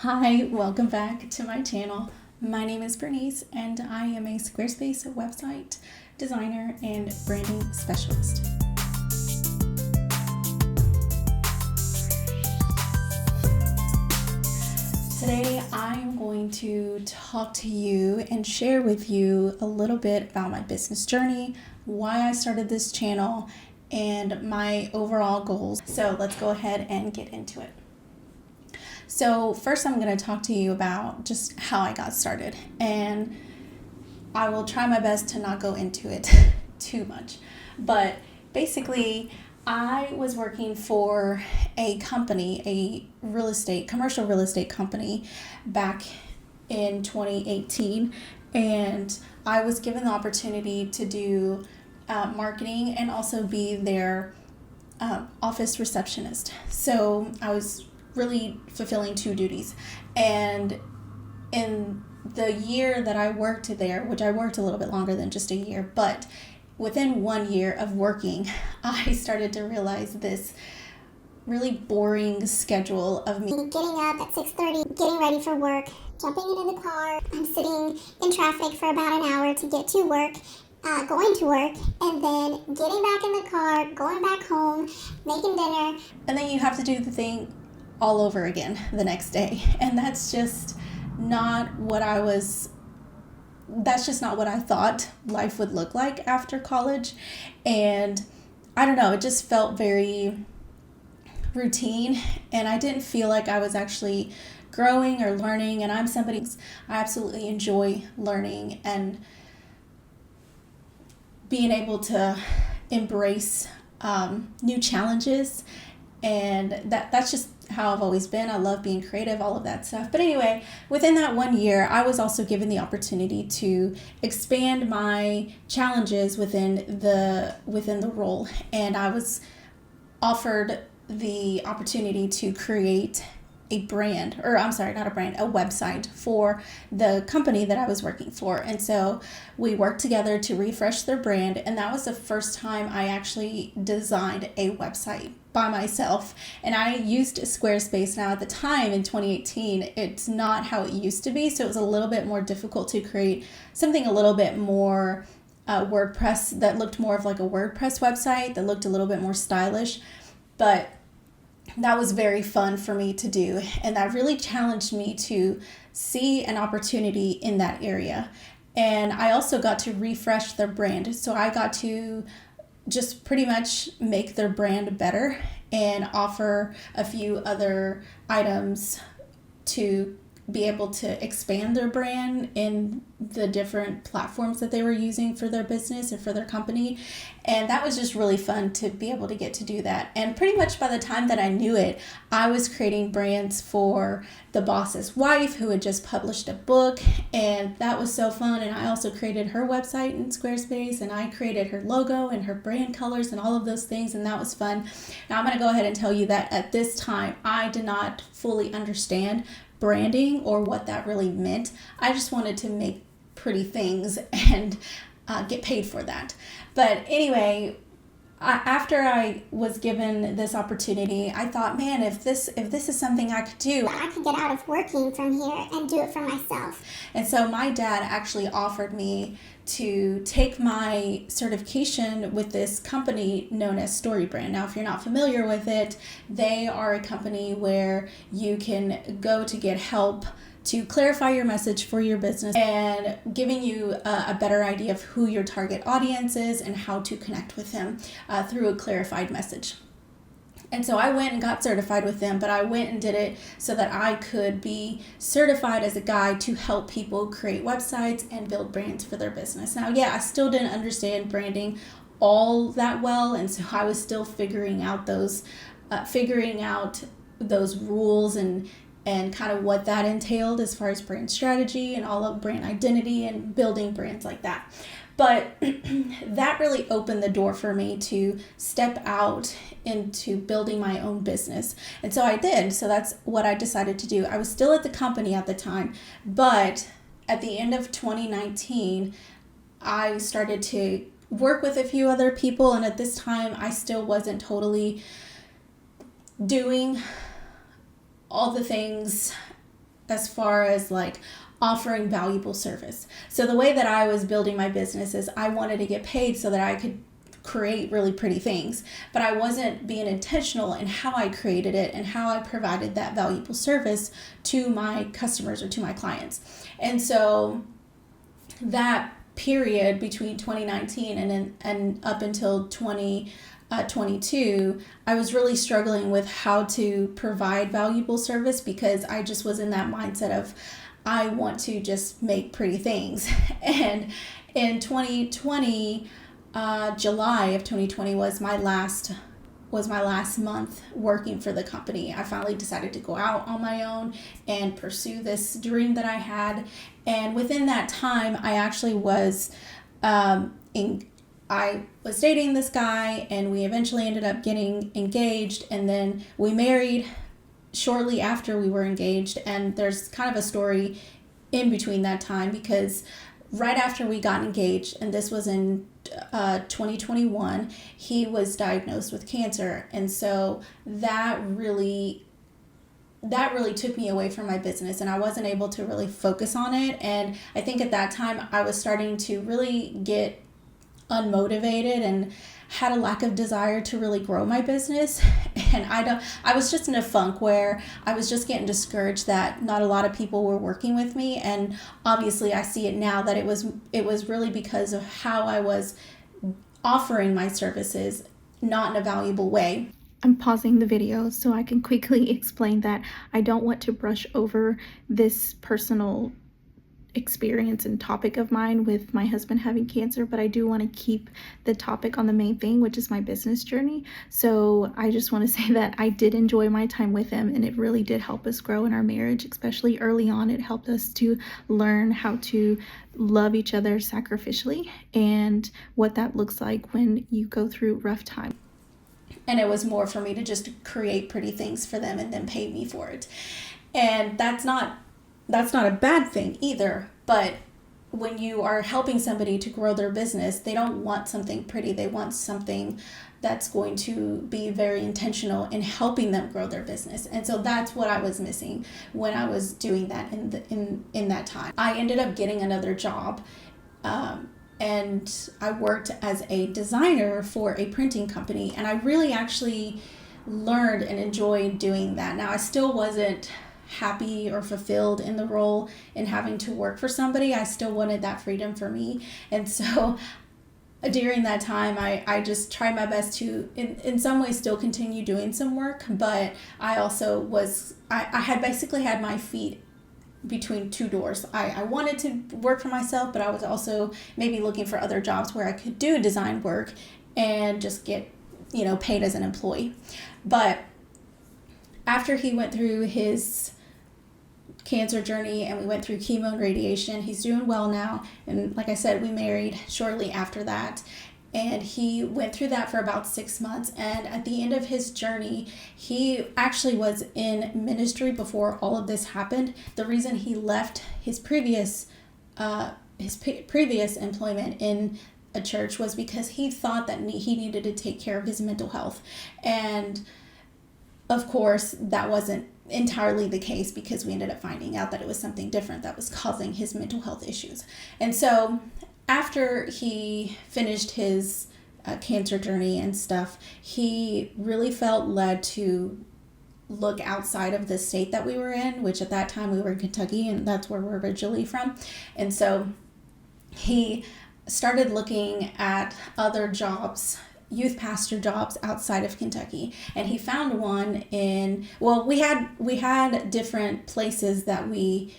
Hi, welcome back to my channel. My name is Bernice and I am a Squarespace website designer and branding specialist. Today I'm going to talk to you and share with you a little bit about my business journey, why I started this channel, and my overall goals. So let's go ahead and get into it. So first I'm going to talk to you about just how I got started, and I will try my best to not go into it too much. But basically, I was working for a company, commercial real estate company back in 2018, and I was given the opportunity to do marketing and also be their office receptionist. So I was really fulfilling two duties. And in the year that I worked there, which I worked a little bit longer than just a year, but within 1 year of working, I started to realize this really boring schedule of me getting up at 6:30, getting ready for work, jumping into the car. I'm sitting in traffic for about an hour to get to work, going to work, and then getting back in the car, going back home, making dinner. And then you have to do the thing all over again the next day. And that's just not what I thought life would look like after college. And I don't know, it just felt very routine, and I didn't feel like I was actually growing or learning. And I'm somebody, I absolutely enjoy learning and being able to embrace new challenges, and that's just how I've always been. I love being creative, all of that stuff. But anyway, within that 1 year, I was also given the opportunity to expand my challenges within the role, and I was offered the opportunity to create a website for the company that I was working for. And so we worked together to refresh their brand, and that was the first time I actually designed a website by myself. And I used Squarespace. Now at the time in 2018, it's not how it used to be, so it was a little bit more difficult to create something a little bit more WordPress, that looked more of like a WordPress website, that looked a little bit more stylish. But that was very fun for me to do, and that really challenged me to see an opportunity in that area. And I also got to refresh their brand, so I got to just pretty much make their brand better and offer a few other items to be able to expand their brand in the different platforms that they were using for their business and for their company. And that was just really fun to be able to get to do that. And pretty much by the time that I knew it, I was creating brands for the boss's wife, who had just published a book, and that was so fun. And I also created her website in Squarespace, and I created her logo and her brand colors and all of those things, and that was fun. Now I'm going to go ahead and tell you that at this time, I did not fully understand branding or what that really meant. I just wanted to make pretty things and get paid for that. But anyway, after I was given this opportunity, I thought, man, if this is something I could do, I could get out of working from here and do it for myself. And so my dad actually offered me to take my certification with this company known as StoryBrand. Now, if you're not familiar with it, they are a company where you can go to get help to clarify your message for your business, and giving you a better idea of who your target audience is and how to connect with them through a clarified message. And so I went and got certified with them, but I went and did it so that I could be certified as a guide to help people create websites and build brands for their business. Now, yeah, I still didn't understand branding all that well, and so I was still figuring out those rules and kind of what that entailed as far as brand strategy and all of brand identity and building brands like that. But that really opened the door for me to step out into building my own business. And so I did. So that's what I decided to do. I was still at the company at the time, but at the end of 2019, I started to work with a few other people. And at this time, I still wasn't totally doing all the things as far as like offering valuable service. So the way that I was building my business is I wanted to get paid so that I could create really pretty things, but I wasn't being intentional in how I created it and how I provided that valuable service to my customers or to my clients. And so that period between 2019 and up until 2022, I was really struggling with how to provide valuable service because I just was in that mindset of I want to just make pretty things. And in 2020, July of 2020 was my last month working for the company. I finally decided to go out on my own and pursue this dream that I had. And within that time, I actually was I was dating this guy, and we eventually ended up getting engaged, and then we married shortly after we were engaged. And there's kind of a story in between that time, because right after we got engaged, and this was in 2021, he was diagnosed with cancer. And so that really took me away from my business, and I wasn't able to really focus on it. And I think at that time I was starting to really get unmotivated and had a lack of desire to really grow my business. And I was just in a funk where I was just getting discouraged that not a lot of people were working with me. And obviously I see it now that it was really because of how I was offering my services, not in a valuable way. I'm pausing the video so I can quickly explain that I don't want to brush over this personal experience and topic of mine with my husband having cancer, but I do want to keep the topic on the main thing, which is my business journey. So I just want to say that I did enjoy my time with him, and it really did help us grow in our marriage, especially early on. It helped us to learn how to love each other sacrificially and what that looks like when you go through rough times. And it was more for me to just create pretty things for them and then pay me for it. And that's not a bad thing either, but when you are helping somebody to grow their business, they don't want something pretty. They want something that's going to be very intentional in helping them grow their business. And so that's what I was missing when I was doing that in that time. I ended up getting another job, and I worked as a designer for a printing company, and I really actually learned and enjoyed doing that. Now, I still wasn't happy or fulfilled in the role in having to work for somebody. I still wanted that freedom for me. And so during that time, I just tried my best to, in some ways, still continue doing some work, but I also I had basically had my feet between two doors. I wanted to work for myself, but I was also maybe looking for other jobs where I could do design work and just get, paid as an employee. But after he went through his cancer journey and we went through chemo and radiation, he's doing well now. And like I said, we married shortly after that. And he went through that for about 6 months. And at the end of his journey, he actually was in ministry before all of this happened. The reason he left his previous employment in a church was because he thought that he needed to take care of his mental health. And of course, that wasn't entirely the case, because we ended up finding out that it was something different that was causing his mental health issues. And so after he finished his cancer journey and stuff, he really felt led to look outside of the state that we were in, which at that time we were in Kentucky, and that's where we're originally from. And so he started looking at other jobs, youth pastor jobs outside of Kentucky, and he found one we had different places that we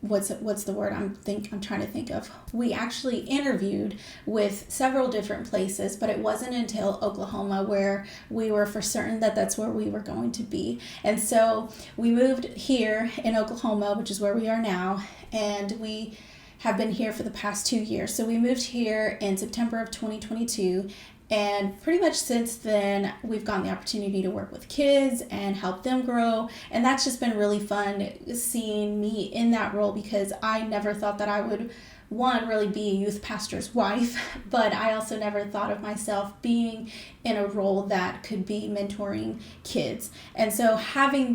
what's the word I'm trying to think of. We actually interviewed with several different places, but it wasn't until Oklahoma where we were for certain that that's where we were going to be. And so we moved here in Oklahoma, which is where we are now, and we have been here for the past 2 years. So we moved here in September of 2022, and pretty much since then we've gotten the opportunity to work with kids and help them grow, and that's just been really fun seeing me in that role, because I never thought that I would really be a youth pastor's wife, but I also never thought of myself being in a role that could be mentoring kids. And so having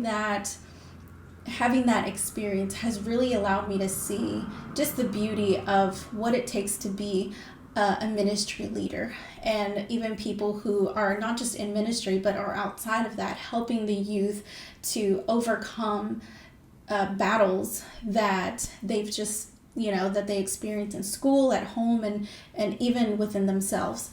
having that experience has really allowed me to see just the beauty of what it takes to be a ministry leader, and even people who are not just in ministry but are outside of that, helping the youth to overcome battles that they've just, that they experience in school, at home, and even within themselves.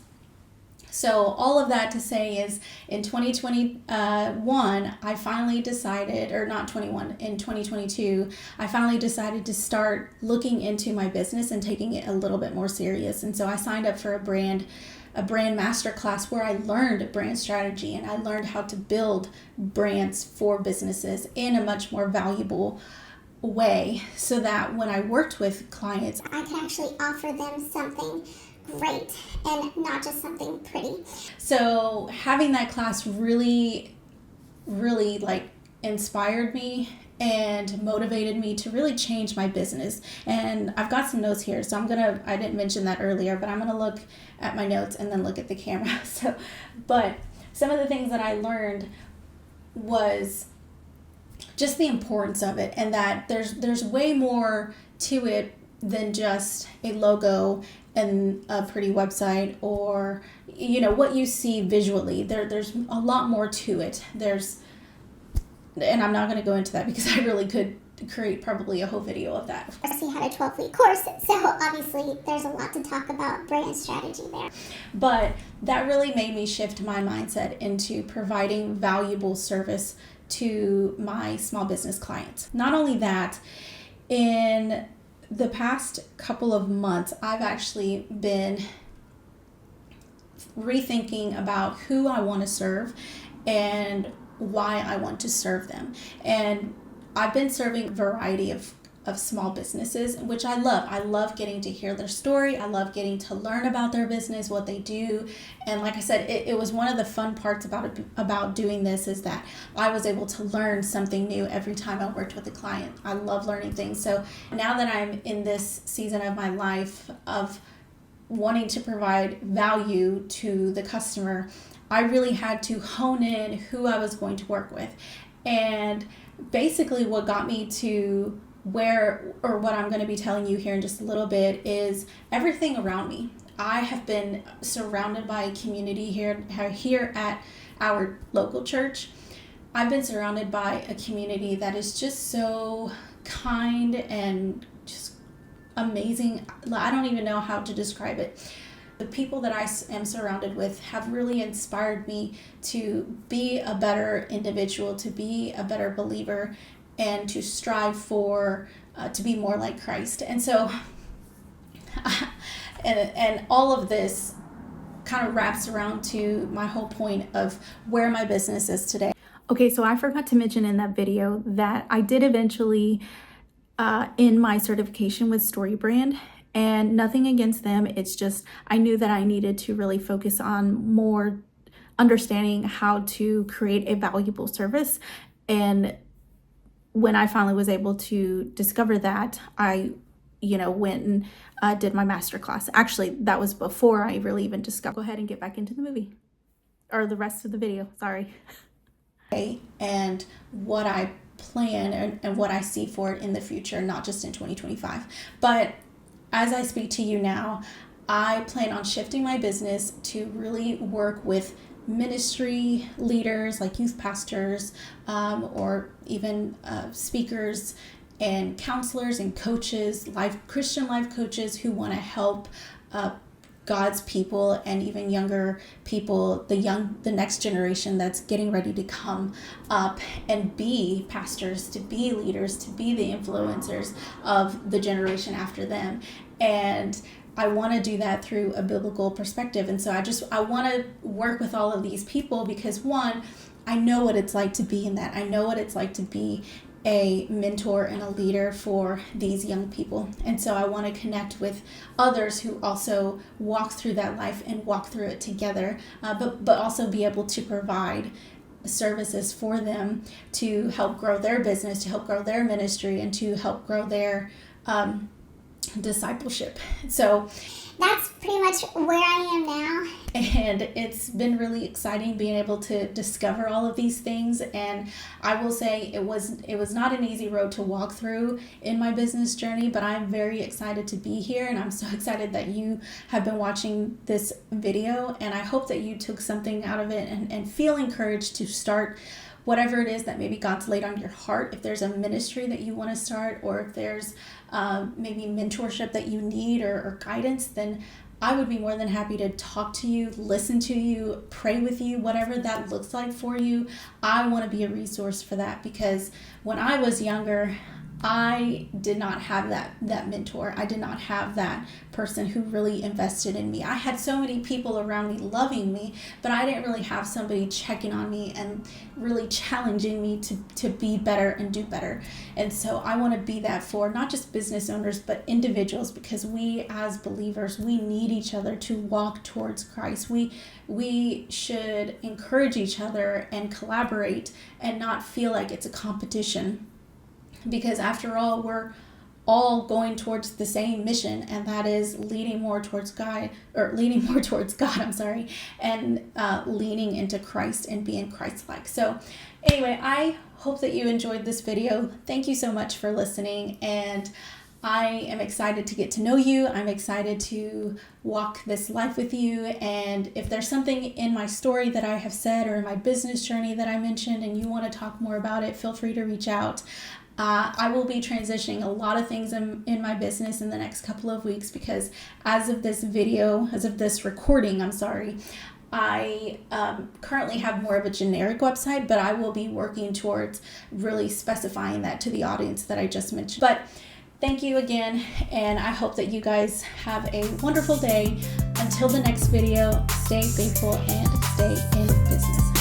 So all of that to say is in 2021, I finally decided, or not 21, in 2022, I finally decided to start looking into my business and taking it a little bit more serious. And so I signed up for a brand masterclass where I learned brand strategy, and I learned how to build brands for businesses in a much more valuable way, so that when I worked with clients, I could actually offer them something great and not just something pretty. So having that class really, really inspired me and motivated me to really change my business. And I've got some notes here, so I didn't mention that earlier, but I'm gonna look at my notes and then look at the camera. But some of the things that I learned was just the importance of it, and that there's way more to it than just a logo and a pretty website, or what you see visually. There's a lot more to it. And I'm not going to go into that because I really could create probably a whole video of that. We had a 12-week course, so obviously there's a lot to talk about brand strategy there. But that really made me shift my mindset into providing valuable service to my small business clients. Not only that, in the past couple of months, I've actually been rethinking about who I want to serve and why I want to serve them. And I've been serving a variety of small businesses, which I love. I love getting to hear their story. I love getting to learn about their business, what they do. And like I said, it was one of the fun parts about doing this, is that I was able to learn something new every time I worked with a client. I love learning things. So now that I'm in this season of my life of wanting to provide value to the customer, I really had to hone in who I was going to work with. And basically what got me to what I'm going to be telling you here in just a little bit is everything around me. I have been surrounded by a community here at our local church. I've been surrounded by a community that is just so kind and just amazing. I don't even know how to describe it. The people that I am surrounded with have really inspired me to be a better individual, to be a better believer, and to strive for to be more like Christ. And so and all of this kind of wraps around to my whole point of where my business is today. Okay, so I forgot to mention in that video that I did eventually in my certification with StoryBrand, and nothing against them. It's just I knew that I needed to really focus on more understanding how to create a valuable service. And when I finally was able to discover that, I went and did my masterclass. Actually, that was before I really even discovered. Go ahead and get back into the movie, or the rest of the video, sorry. And what I plan and what I see for it in the future, not just in 2025. But as I speak to you now, I plan on shifting my business to really work with ministry leaders like youth pastors, or even speakers and counselors and coaches, Christian life coaches who want to help God's people and even younger people, the next generation that's getting ready to come up and be pastors, to be leaders, to be the influencers of the generation after them. And I want to do that through a biblical perspective. And so I want to work with all of these people because, one, I know what it's like to be in that. I know what it's like to be a mentor and a leader for these young people. And so I want to connect with others who also walk through that life and walk through it together, but also be able to provide services for them to help grow their business, to help grow their ministry, and to help grow their discipleship. So that's pretty much where I am now. And it's been really exciting being able to discover all of these things. And I will say it was not an easy road to walk through in my business journey, but I'm very excited to be here, and I'm so excited that you have been watching this video, and I hope that you took something out of it and feel encouraged to start whatever it is that maybe God's laid on your heart. If there's a ministry that you want to start, or if there's maybe mentorship that you need, or guidance, then I would be more than happy to talk to you, listen to you, pray with you, whatever that looks like for you. I want to be a resource for that, because when I was younger, I did not have that mentor. I did not have that person who really invested in me. I had so many people around me loving me, but I didn't really have somebody checking on me and really challenging me to be better and do better. And so I want to be that for not just business owners, but individuals, because we as believers, we need each other to walk towards Christ. We should encourage each other and collaborate and not feel like it's a competition. Because after all, we're all going towards the same mission, and that is leading more towards God, and leaning into Christ and being Christ-like. So anyway, I hope that you enjoyed this video. Thank you so much for listening, and I am excited to get to know you. I'm excited to walk this life with you. And if there's something in my story that I have said, or in my business journey that I mentioned, and you want to talk more about it, feel free to reach out. I will be transitioning a lot of things in my business in the next couple of weeks, because as of this recording, I currently have more of a generic website, but I will be working towards really specifying that to the audience that I just mentioned. But thank you again, and I hope that you guys have a wonderful day. Until the next video, stay faithful and stay in business.